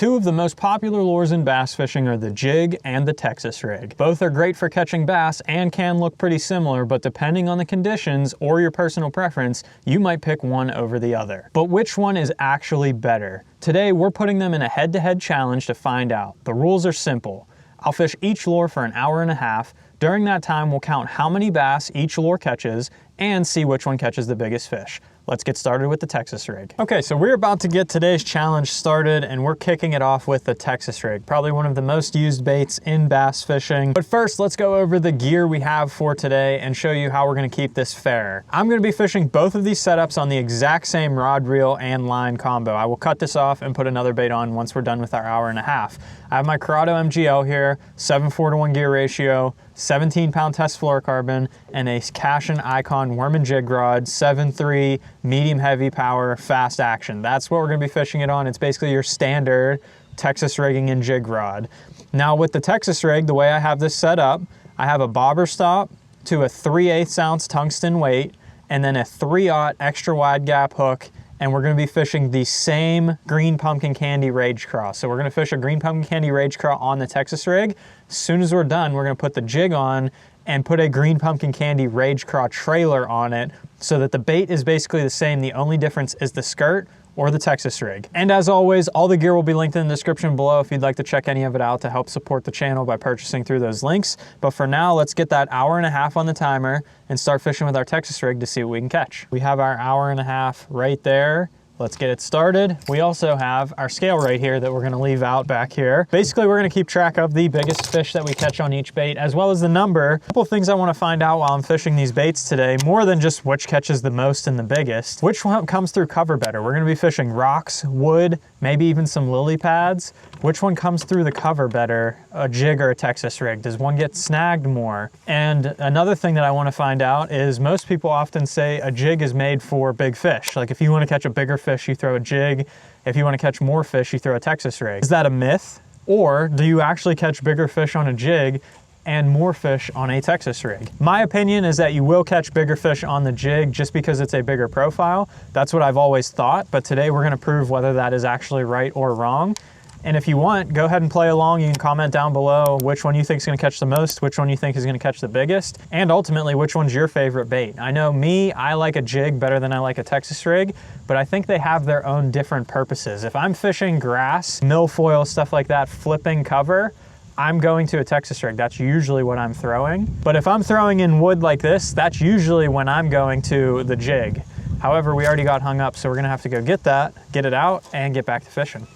Two of the most popular lures in bass fishing are the jig and the Texas rig. Both are great for catching bass and can look pretty similar, but depending on the conditions or your personal preference, you might pick one over the other. But which one is actually better? Today, we're putting them in a head-to-head challenge to find out. The rules are simple. I'll fish each lure for an hour and a half. During that time, we'll count how many bass each lure catches and see which one catches the biggest fish. Let's get started with the Texas rig. Okay, so we're about to get today's challenge started, and we're kicking it off with the Texas rig, probably one of the most used baits in bass fishing. But first, let's go over the gear we have for today and show you how we're gonna keep this fair. I'm gonna be fishing both of these setups on the exact same rod, reel, and line combo. I will cut this off and put another bait on once we're done with our hour and a half. I have my Corrado MGL here, 7:4 to 1 gear ratio, 17-pound test fluorocarbon, and a Cashin Icon worm and jig rod, 7.3, medium heavy power, fast action. That's what we're gonna be fishing it on. It's basically your standard Texas rigging and jig rod. Now with the Texas rig, the way I have this set up, I have a bobber stop to a 3/8 ounce tungsten weight, and then a 3/0 extra wide gap hook, and we're gonna be fishing the same green pumpkin candy rage craw. So we're gonna fish a green pumpkin candy rage craw on the Texas rig. As soon as we're done, we're gonna put the jig on and put a green pumpkin candy rage craw trailer on it so that the bait is basically the same. The only difference is the skirt or the Texas rig. And as always, all the gear will be linked in the description below if you'd like to check any of it out to help support the channel by purchasing through those links. But for now, let's get that hour and a half on the timer and start fishing with our Texas rig to see what we can catch. We have our hour and a half right there. Let's get it started. We also have our scale right here that we're gonna leave out back here. Basically, we're gonna keep track of the biggest fish that we catch on each bait, as well as the number. A couple of things I wanna find out while I'm fishing these baits today, more than just which catches the most and the biggest. Which one comes through cover better? We're gonna be fishing rocks, wood, maybe even some lily pads. Which one comes through the cover better, a jig or a Texas rig? Does one get snagged more? And another thing that I wanna find out is most people often say a jig is made for big fish. Like if you wanna catch a bigger fish, you throw a jig. If you want to catch more fish, you throw a Texas rig. Is that a myth? Or do you actually catch bigger fish on a jig and more fish on a Texas rig? My opinion is that you will catch bigger fish on the jig just because it's a bigger profile. That's what I've always thought, but today we're going to prove whether that is actually right or wrong. And if you want, go ahead and play along. You can comment down below which one you think is going to catch the most, which one you think is going to catch the biggest, and ultimately which one's your favorite bait. I know me, I like a jig better than I like a Texas rig, but I think they have their own different purposes. If I'm fishing grass, milfoil, stuff like that, flipping cover, I'm going to a Texas rig. That's usually what I'm throwing. But if I'm throwing in wood like this, that's usually when I'm going to the jig. However, we already got hung up, so we're going to have to go get that, get it out, and get back to fishing.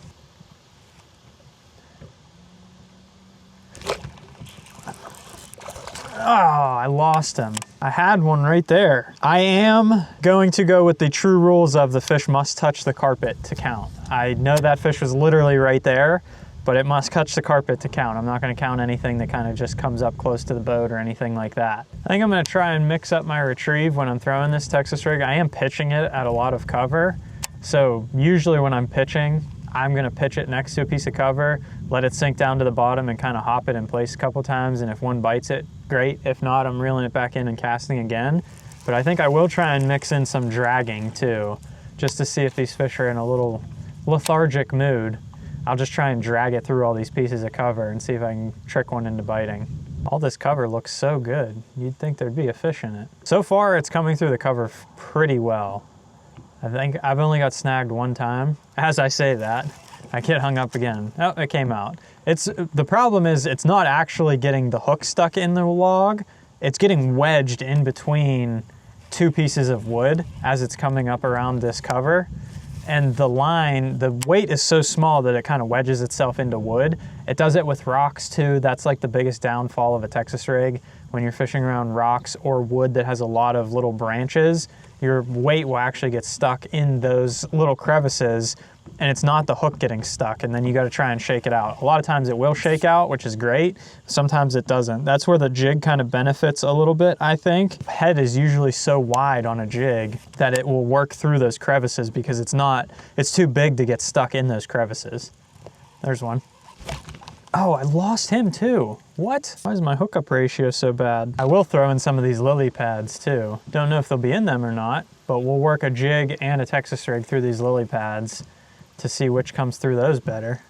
Oh, I lost him. I had one right there. I am going to go with the true rules of the fish must touch the carpet to count. I know that fish was literally right there, but it must touch the carpet to count. I'm not gonna count anything that kind of just comes up close to the boat or anything like that. I think I'm gonna try and mix up my retrieve when I'm throwing this Texas rig. I am pitching it at a lot of cover. So usually when I'm pitching, I'm gonna pitch it next to a piece of cover, let it sink down to the bottom and kind of hop it in place a couple times. And if one bites it, great. If not, I'm reeling it back in and casting again. But I think I will try and mix in some dragging too, just to see if these fish are in a little lethargic mood. I'll just try and drag it through all these pieces of cover and see if I can trick one into biting. All this cover looks so good. You'd think there'd be a fish in it. So far, it's coming through the cover pretty well. I think I've only got snagged one time. As I say that, I get hung up again. Oh, it came out. The problem is it's not actually getting the hook stuck in the log. It's getting wedged in between two pieces of wood as it's coming up around this cover. And the line, the weight is so small that it kind of wedges itself into wood. It does it with rocks too. That's like the biggest downfall of a Texas rig. When you're fishing around rocks or wood that has a lot of little branches, your weight will actually get stuck in those little crevices, and it's not the hook getting stuck, and then you got to try and shake it out. A lot of times it will shake out, which is great. Sometimes it doesn't. That's where the jig kind of benefits a little bit, I think. Head is usually so wide on a jig that it will work through those crevices because it's too big to get stuck in those crevices. There's one. Oh, I lost him too. What? Why is my hookup ratio so bad? I will throw in some of these lily pads too. Don't know if they'll be in them or not, but we'll work a jig and a Texas rig through these lily pads to see which comes through those better.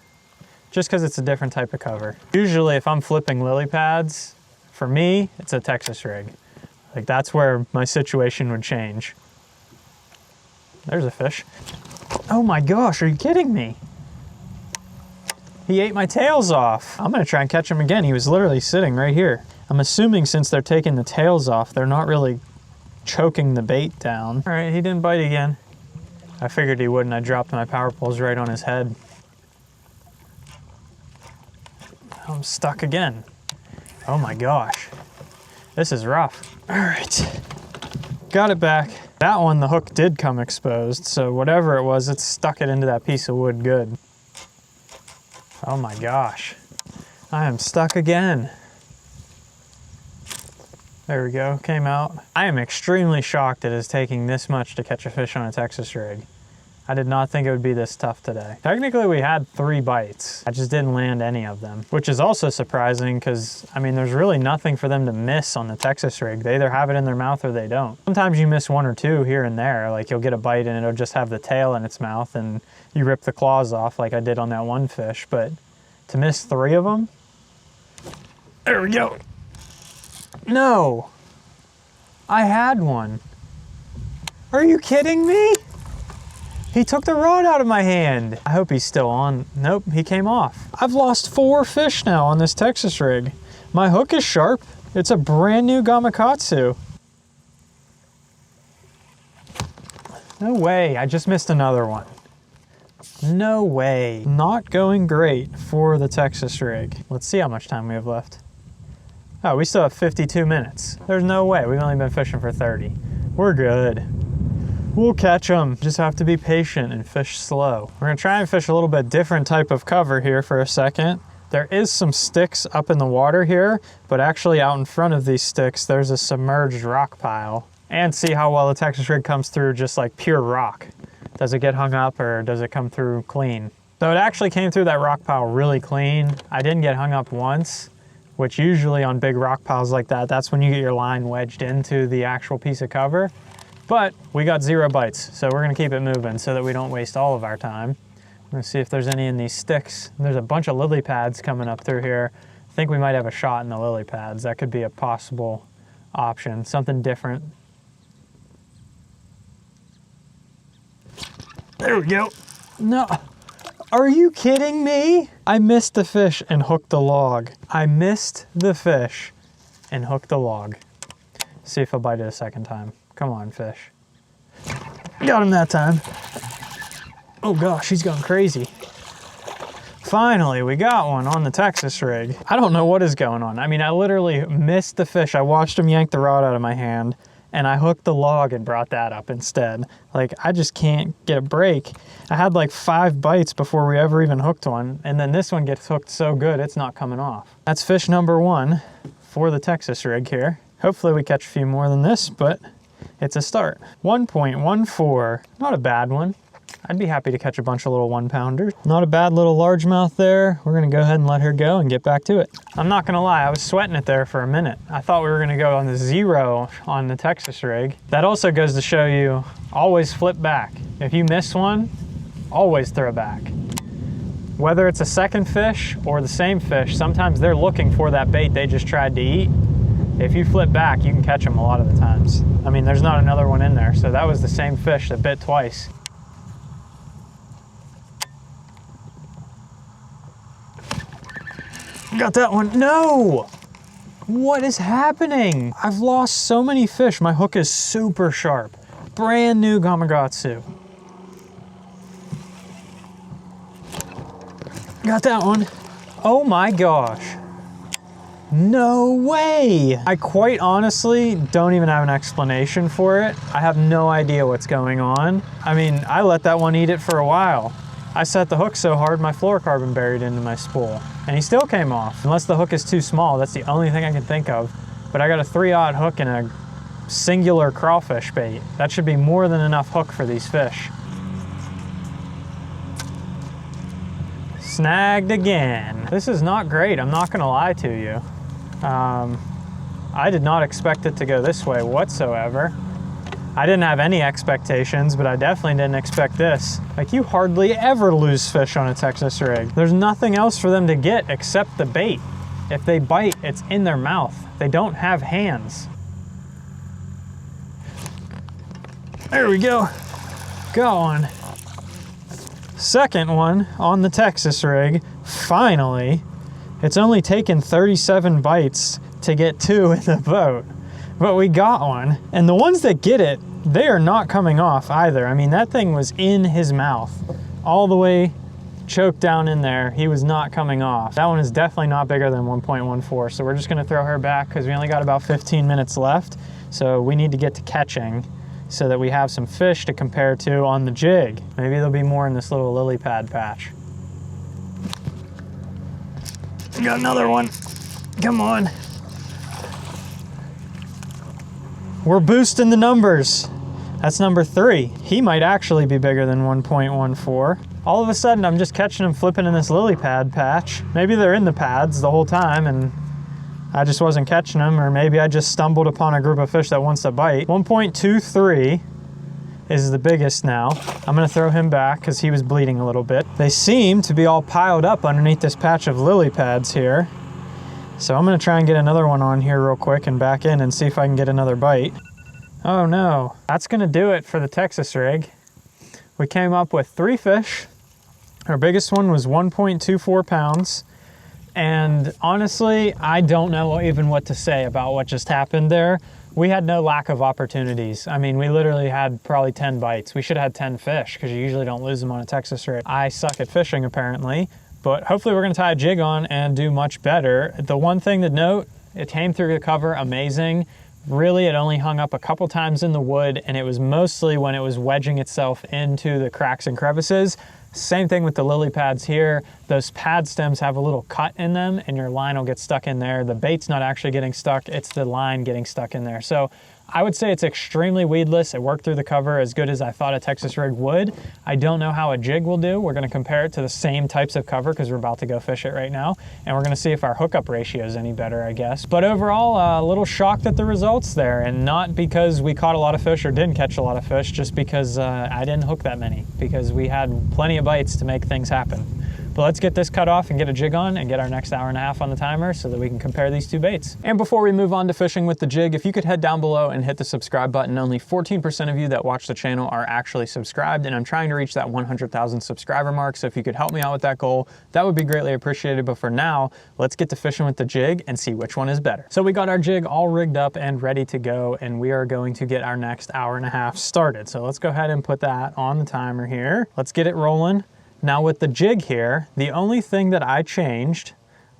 just because it's a different type of cover. Usually if I'm flipping lily pads, for me, it's a Texas rig. Like that's where my situation would change. There's a fish. Oh my gosh, are you kidding me? He ate my tails off. I'm gonna try and catch him again. He was literally sitting right here. I'm assuming since they're taking the tails off, they're not really choking the bait down. All right, he didn't bite again. I figured he wouldn't. I dropped my power poles right on his head. I'm stuck again. Oh my gosh. This is rough. All right, got it back. That one, the hook did come exposed, so whatever it was, it stuck it into that piece of wood good. Oh my gosh. I am stuck again. There we go, came out. I am extremely shocked it is taking this much to catch a fish on a Texas rig. I did not think it would be this tough today. Technically we had 3 bites. I just didn't land any of them, which is also surprising because, I mean, there's really nothing for them to miss on the Texas rig. They either have it in their mouth or they don't. Sometimes you miss 1 or 2 here and there, like you'll get a bite and it'll just have the tail in its mouth and you rip the claws off like I did on that one fish, but to miss 3 of them? There we go. No, I had one. Are you kidding me? He took the rod out of my hand. I hope he's still on. Nope, he came off. I've lost 4 fish now on this Texas rig. My hook is sharp. It's a brand new Gamakatsu. No way, I just missed another one. No way. Not going great for the Texas rig. Let's see how much time we have left. Oh, we still have 52 minutes. There's no way, we've only been fishing for 30. We're good. We'll catch them. Just have to be patient and fish slow. We're gonna try and fish a little bit different type of cover here for a second. There is some sticks up in the water here, but actually out in front of these sticks, there's a submerged rock pile. And see how well the Texas rig comes through just like pure rock. Does it get hung up or does it come through clean? So it actually came through that rock pile really clean. I didn't get hung up once, which usually on big rock piles like that, that's when you get your line wedged into the actual piece of cover. But we got 0 bites, so we're gonna keep it moving so that we don't waste all of our time. I'm gonna see if there's any in these sticks. There's a bunch of lily pads coming up through here. I think we might have a shot in the lily pads. That could be a possible option, something different. There we go. No, are you kidding me? I missed the fish and hooked the log. I missed the fish and hooked the log. See if I'll bite it a second time. Come on, fish. Got him that time. Oh gosh, he's going crazy. Finally, we got one on the Texas rig. I don't know what is going on. I mean, I literally missed the fish. I watched him yank the rod out of my hand and I hooked the log and brought that up instead. Like, I just can't get a break. I had like 5 bites before we ever even hooked one, and then this one gets hooked so good, it's not coming off. That's fish number 1 for the Texas rig here. Hopefully we catch a few more than this, but it's a start. 1.14, not a bad one. I'd be happy to catch a bunch of little 1-pounders. Not a bad little largemouth there. We're gonna go ahead and let her go and get back to it. I'm not gonna lie, I was sweating it there for a minute. I thought we were gonna go on the 0 on the Texas rig. That also goes to show you, always flip back. If you miss one, always throw back. Whether it's a second fish or the same fish, sometimes they're looking for that bait they just tried to eat. If you flip back, you can catch them a lot of the times. I mean, there's not another one in there, so that was the same fish that bit twice. Got that one. No! What is happening? I've lost so many fish. My hook is super sharp. Brand new Gamakatsu. Got that one. Oh my gosh. No way! I quite honestly don't even have an explanation for it. I have no idea what's going on. I mean, I let that one eat it for a while. I set the hook so hard my fluorocarbon buried into my spool, and he still came off. Unless the hook is too small, that's the only thing I can think of. But I got a 3/0 hook and a singular crawfish bait. That should be more than enough hook for these fish. Snagged again. This is not great, I'm not gonna lie to you. I did not expect it to go this way whatsoever. I didn't have any expectations, but I definitely didn't expect this. Like, you hardly ever lose fish on a Texas rig. There's nothing else for them to get except the bait. If they bite, it's in their mouth. They don't have hands. There we go. Go on. Second one on the Texas rig. Finally. It's only taken 37 bites to get 2 in the boat, but we got one. And the ones that get it, they are not coming off either. I mean, that thing was in his mouth all the way choked down in there. He was not coming off. That one is definitely not bigger than 1.14. So we're just gonna throw her back because we only got about 15 minutes left. So we need to get to catching so that we have some fish to compare to on the jig. Maybe there'll be more in this little lily pad patch. We got another one. Come on. We're boosting the numbers. That's number 3. He might actually be bigger than 1.14. All of a sudden, I'm just catching them flipping in this lily pad patch. Maybe they're in the pads the whole time and I just wasn't catching them, or maybe I just stumbled upon a group of fish that wants to bite. 1.23 is the biggest now. I'm gonna throw him back because he was bleeding a little bit. They seem to be all piled up underneath this patch of lily pads here. So I'm gonna try and get another one on here real quick and back in and see if I can get another bite. Oh no, that's gonna do it for the Texas rig. We came up with 3 fish. Our biggest one was 1.24 pounds. And honestly, I don't know even what to say about what just happened there. We had no lack of opportunities. I mean, we literally had probably 10 bites. We should have had 10 fish because you usually don't lose them on a Texas rig. I suck at fishing apparently, but hopefully we're gonna tie a jig on and do much better. The one thing to note, it came through the cover amazing. Really, it only hung up a couple times in the wood, and it was mostly when it was wedging itself into the cracks and crevices. Same thing with the lily pads here. Those pad stems have a little cut in them and your line will get stuck in there. The bait's not actually getting stuck, it's the line getting stuck in there. So I would say it's extremely weedless. It worked through the cover as good as I thought a Texas rig would. I don't know how a jig will do. We're gonna compare it to the same types of cover because we're about to go fish it right now. And we're gonna see if our hookup ratio is any better, I guess. But overall, a little shocked at the results there, and not because we caught a lot of fish or didn't catch a lot of fish, just because I didn't hook that many because we had plenty of bites to make things happen. But let's get this cut off and get a jig on and get our next hour and a half on the timer so that we can compare these 2 baits. And before we move on to fishing with the jig, if you could head down below and hit the subscribe button. Only 14% of you that watch the channel are actually subscribed, and I'm trying to reach that 100,000 subscriber mark. So if you could help me out with that goal, that would be greatly appreciated. But for now, let's get to fishing with the jig and see which one is better. So we got our jig all rigged up and ready to go, and we are going to get our next hour and a half started. So let's go ahead and put that on the timer here. Let's get it rolling. Now with the jig here, the only thing that I changed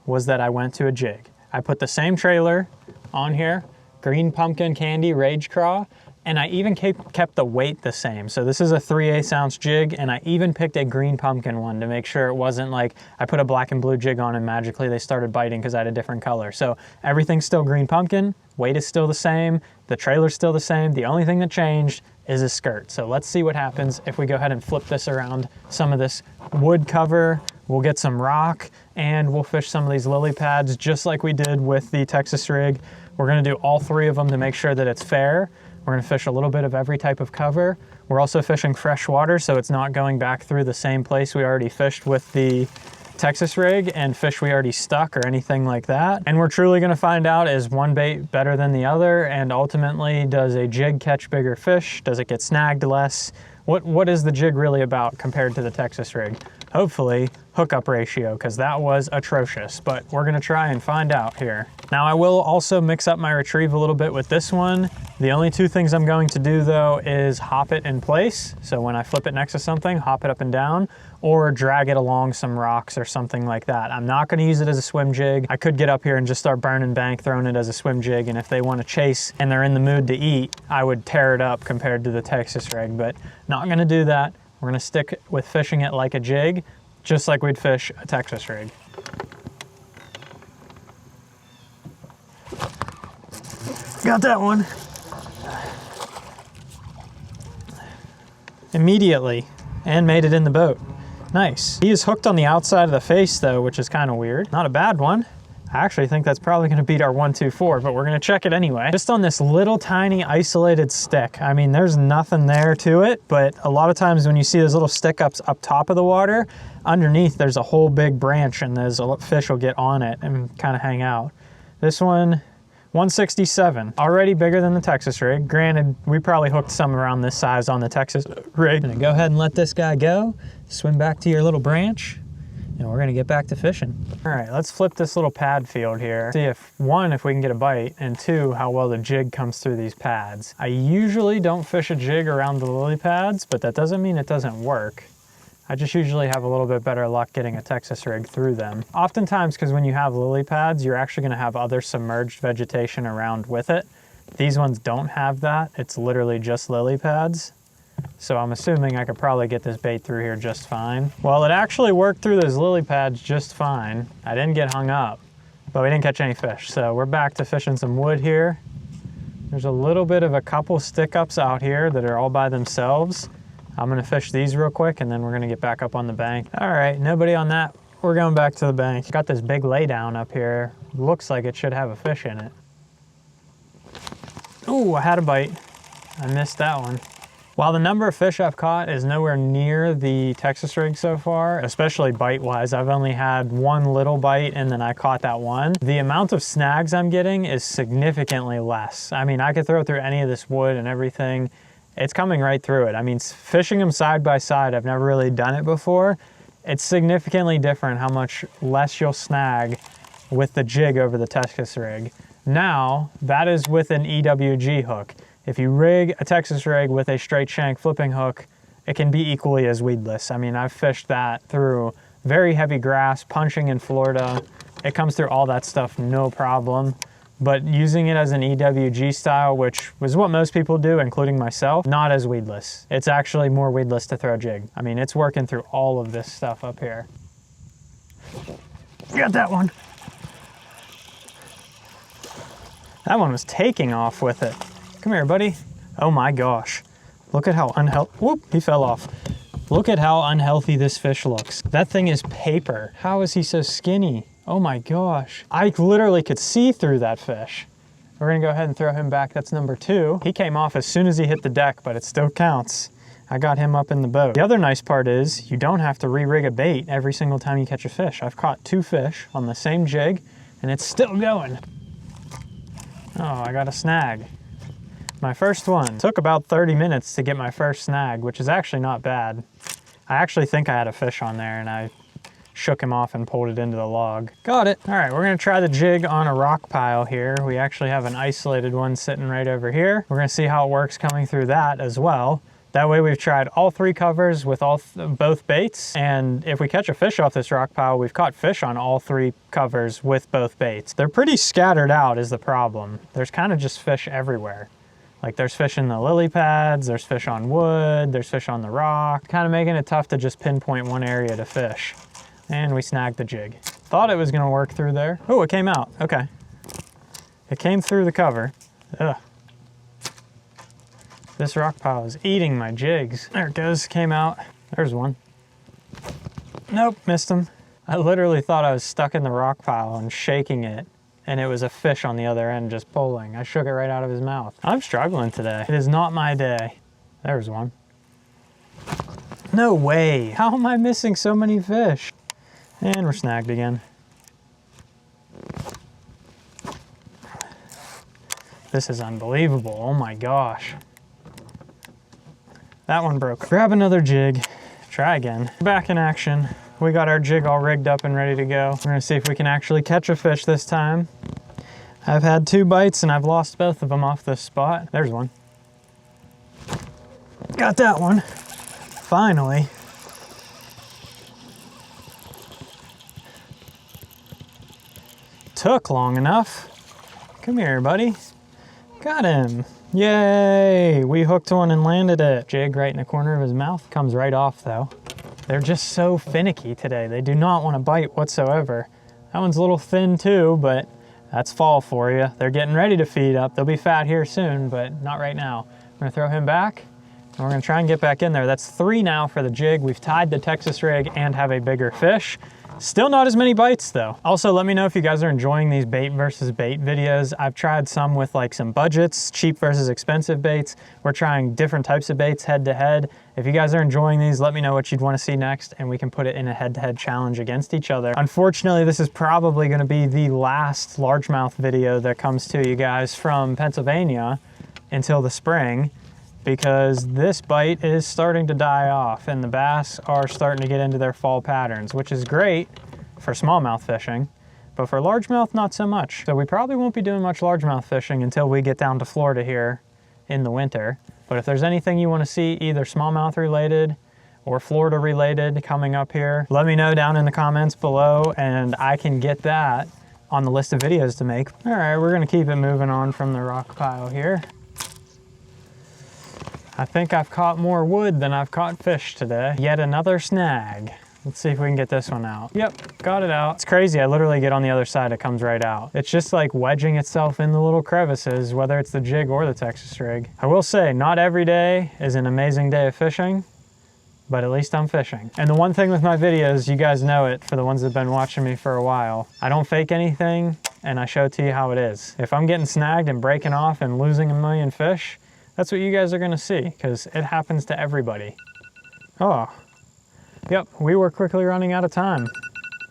was that I went to a jig. I put the same trailer on here, green pumpkin candy rage craw, and I even kept the weight the same. So this is a 3/8 ounce jig, and I even picked a green pumpkin one to make sure it wasn't like I put a black and blue jig on and magically they started biting because I had a different color. So everything's still green pumpkin, weight is still the same, the trailer's still the same. The only thing that changed is a skirt. So let's see what happens if we go ahead and flip this around some of this wood cover. We'll get some rock and we'll fish some of these lily pads just like we did with the Texas rig. We're gonna do all 3 of them to make sure that it's fair. We're gonna fish a little bit of every type of cover. We're also fishing fresh water, so it's not going back through the same place we already fished with the Texas rig and fish we already stuck or anything like that. And we're truly gonna find out, is one bait better than the other? And ultimately, does a jig catch bigger fish? Does it get snagged less? What is the jig really about compared to the Texas rig? Hopefully, hookup ratio, because that was atrocious, but we're gonna try and find out here. Now I will also mix up my retrieve a little bit with this one. The only 2 things I'm going to do though is hop it in place. So when I flip it next to something, hop it up and down, or drag it along some rocks or something like that. I'm not gonna use it as a swim jig. I could get up here and just start burning bank, throwing it as a swim jig, and if they wanna chase and they're in the mood to eat, I would tear it up compared to the Texas rig, but not gonna do that. We're gonna stick with fishing it like a jig, just like we'd fish a Texas rig. Got that one. Immediately, and made it in the boat. Nice. He is hooked on the outside of the face though, which is kind of weird. Not a bad one. I actually think that's probably gonna beat our 124, but we're gonna check it anyway. Just on this little tiny isolated stick. I mean, there's nothing there to it, but a lot of times when you see those little stick ups up top of the water, underneath there's a whole big branch and those fish will get on it and kind of hang out. This one, 167, already bigger than the Texas rig. Granted, we probably hooked some around this size on the Texas rig. I'm gonna go ahead and let this guy go, swim back to your little branch, and we're gonna get back to fishing. All right, let's flip this little pad field here. See if one, if we can get a bite, and two, how well the jig comes through these pads. I usually don't fish a jig around the lily pads, but that doesn't mean it doesn't work. I just usually have a little bit better luck getting a Texas rig through them. Oftentimes, because when you have lily pads, you're actually gonna have other submerged vegetation around with it. These ones don't have that. It's literally just lily pads. So I'm assuming I could probably get this bait through here just fine. Well, it actually worked through those lily pads just fine. I didn't get hung up, but we didn't catch any fish. So we're back to fishing some wood here. There's a little bit of a couple stick ups out here that are all by themselves. I'm gonna fish these real quick and then we're gonna get back up on the bank. All right, nobody on that. We're going back to the bank. Got this big laydown up here. Looks like it should have a fish in it. Ooh, I had a bite. I missed that one. While the number of fish I've caught is nowhere near the Texas rig so far, especially bite-wise, I've only had one little bite and then I caught that one. The amount of snags I'm getting is significantly less. I mean, I could throw through any of this wood and everything. It's coming right through it. I mean, fishing them side by side, I've never really done it before. It's significantly different how much less you'll snag with the jig over the Texas rig. Now, that is with an EWG hook. If you rig a Texas rig with a straight shank flipping hook, it can be equally as weedless. I mean, I've fished that through very heavy grass, punching in Florida. It comes through all that stuff, no problem. But using it as an EWG style, which was what most people do, including myself, not as weedless. It's actually more weedless to throw jig. I mean, it's working through all of this stuff up here. Got that one. That one was taking off with it. Come here, buddy. Oh my gosh. Look at how unhealthy, whoop, he fell off. Look at how unhealthy this fish looks. That thing is paper. How is he so skinny? Oh my gosh. I literally could see through that fish. We're gonna go ahead and throw him back. That's number 2. He came off as soon as he hit the deck, but it still counts. I got him up in the boat. The other nice part is you don't have to re-rig a bait every single time you catch a fish. I've caught 2 fish on the same jig and it's still going. Oh, I got a snag. My first one. Took about 30 minutes to get my first snag, which is actually not bad. I actually think I had a fish on there and I shook him off and pulled it into the log. Got it. All right, we're gonna try the jig on a rock pile here. We actually have an isolated one sitting right over here. We're gonna see how it works coming through that as well. That way we've tried all 3 covers with both baits, and if we catch a fish off this rock pile, we've caught fish on all 3 covers with both baits. They're pretty scattered out is the problem. There's kind of just fish everywhere. Like there's fish in the lily pads, there's fish on wood, there's fish on the rock, kind of making it tough to just pinpoint one area to fish. And we snagged the jig. Thought it was gonna work through there. Oh, it came out, okay. It came through the cover. Ugh. This rock pile is eating my jigs. There it goes, came out. There's one. Nope, missed him. I literally thought I was stuck in the rock pile and shaking it, and it was a fish on the other end just pulling. I shook it right out of his mouth. I'm struggling today. It is not my day. There's one. No way. How am I missing so many fish? And we're snagged again. This is unbelievable. Oh my gosh. That one broke. Grab another jig. Try again. Back in action. We got our jig all rigged up and ready to go. We're gonna see if we can actually catch a fish this time. I've had 2 bites and I've lost both of them off this spot. There's one. Got that one. Finally. Took long enough. Come here, buddy. Got him. Yay! We hooked one and landed it. Jig right in the corner of his mouth. Comes right off though. They're just so finicky today. They do not want to bite whatsoever. That one's a little thin too, but that's fall for you. They're getting ready to feed up. They'll be fat here soon, but not right now. We're gonna throw him back and we're gonna try and get back in there. That's 3 now for the jig. We've tied the Texas rig and have a bigger fish. Still not as many bites though. Also, let me know if you guys are enjoying these bait versus bait videos. I've tried some with like some budgets, cheap versus expensive baits. We're trying different types of baits head to head. If you guys are enjoying these, let me know what you'd want to see next and we can put it in a head-to-head challenge against each other. Unfortunately, this is probably going to be the last largemouth video that comes to you guys from Pennsylvania until the spring, because this bite is starting to die off and the bass are starting to get into their fall patterns, which is great for smallmouth fishing, but for largemouth, not so much. So we probably won't be doing much largemouth fishing until we get down to Florida here in the winter. But if there's anything you want to see, either smallmouth related or Florida related coming up here, let me know down in the comments below and I can get that on the list of videos to make. All right, we're gonna keep it moving on from the rock pile here. I think I've caught more wood than I've caught fish today. Yet another snag. Let's see if we can get this one out. Yep, got it out. It's crazy, I literally get on the other side, it comes right out. It's just like wedging itself in the little crevices, whether it's the jig or the Texas rig. I will say, not every day is an amazing day of fishing, but at least I'm fishing. And the one thing with my videos, you guys know it for the ones that have been watching me for a while, I don't fake anything and I show it to you how it is. If I'm getting snagged and breaking off and losing a million fish, that's what you guys are gonna see, because it happens to everybody. Oh, yep, we were quickly running out of time.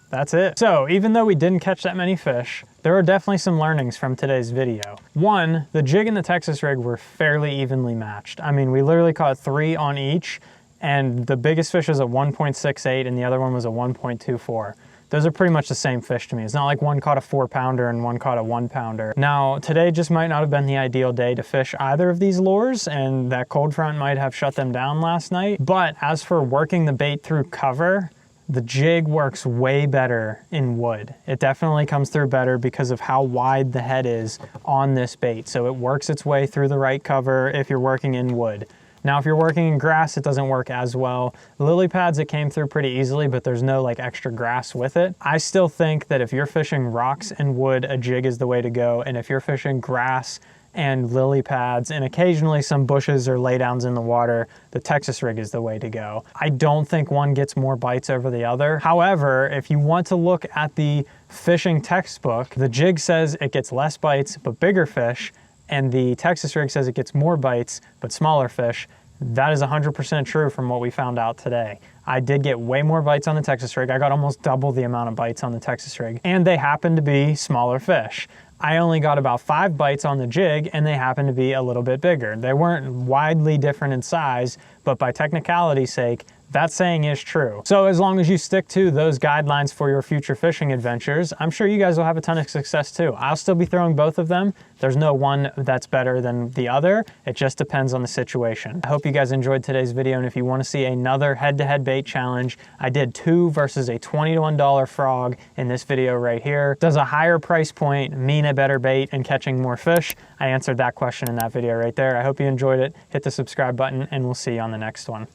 That's it. So even though we didn't catch that many fish, there are definitely some learnings from today's video. One, the jig and the Texas rig were fairly evenly matched. I mean, we literally caught 3 on each, and the biggest fish was a 1.68 and the other one was a 1.24. Those are pretty much the same fish to me. It's not like one caught a 4-pounder and one caught a 1-pounder. Now, today just might not have been the ideal day to fish either of these lures, and that cold front might have shut them down last night. But as for working the bait through cover, the jig works way better in wood. It definitely comes through better because of how wide the head is on this bait. So it works its way through the right cover if you're working in wood. Now, if you're working in grass, it doesn't work as well. Lily pads, it came through pretty easily, but there's no like extra grass with it. I still think that if you're fishing rocks and wood, a jig is the way to go. And if you're fishing grass and lily pads and occasionally some bushes or laydowns in the water, the Texas rig is the way to go. I don't think one gets more bites over the other. However, if you want to look at the fishing textbook, the jig says it gets less bites, but bigger fish, and the Texas rig says it gets more bites, but smaller fish. That is 100% true from what we found out today. I did get way more bites on the Texas rig. I got almost double the amount of bites on the Texas rig, and they happen to be smaller fish. I only got about 5 bites on the jig, and they happen to be a little bit bigger. They weren't widely different in size, but by technicality's sake, that saying is true. So as long as you stick to those guidelines for your future fishing adventures, I'm sure you guys will have a ton of success too. I'll still be throwing both of them. There's no one that's better than the other. It just depends on the situation. I hope you guys enjoyed today's video, and if you want to see another head-to-head bait challenge, I did 2 versus a $20 to $1 frog in this video right here. Does a higher price point mean a better bait and catching more fish? I answered that question in that video right there. I hope you enjoyed it. Hit the subscribe button, and we'll see you on the next one.